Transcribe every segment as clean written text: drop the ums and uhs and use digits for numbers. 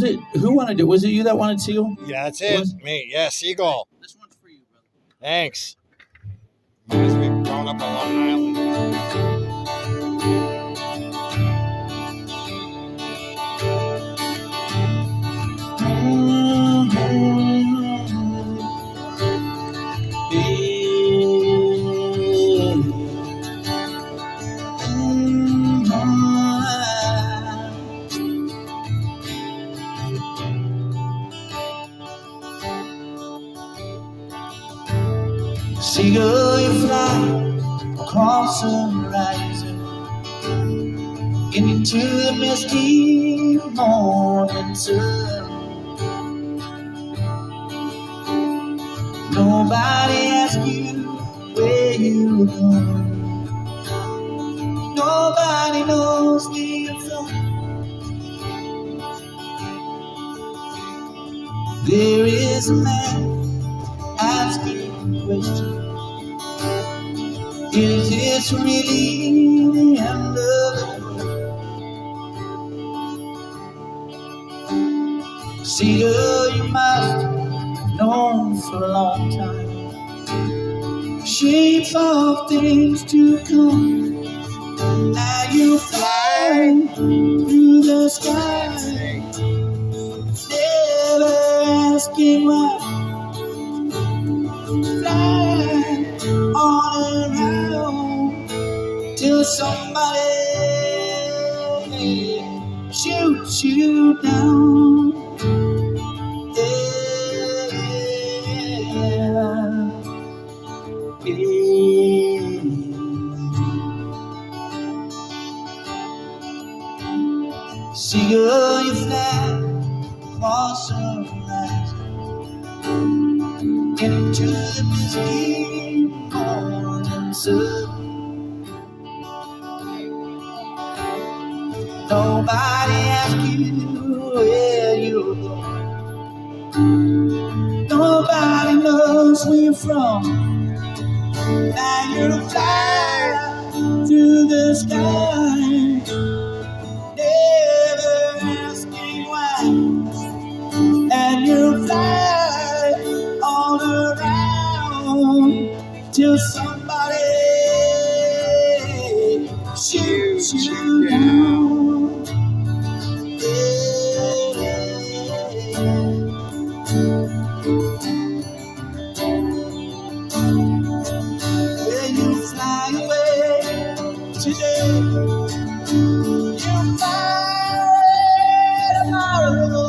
Was it who wanted it? Was it you that wanted Seagull? Yeah, that's it. Me. Yeah, Seagull. This one's for you, brother. Thanks. Reminds me of growing up on Long Island. Seagull, you fly across the horizon into the misty morning sun. Nobody asks you where you're going. Nobody knows where you're from. There is a man asking a question. Is this really the end of the world? Seagull, you must have known for a long time shapes of things to come. Now you fly through the sky, never asking why. Fly all around till somebody shoots you down. Seagull, you fly across the horizon into the misty morning sun. Nobody asks you where you're going. Nobody knows where you're from. Now you fly through the sky, never asking why. And you fly all around till somebody shoots you down. When you fly away today, you fly away tomorrow.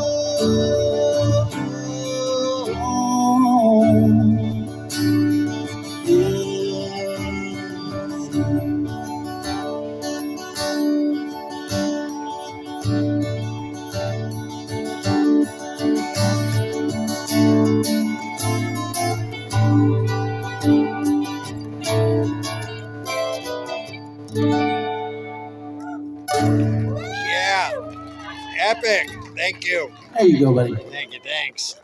Yeah. Epic. Thank you. There you go, buddy. Thank you. Thanks.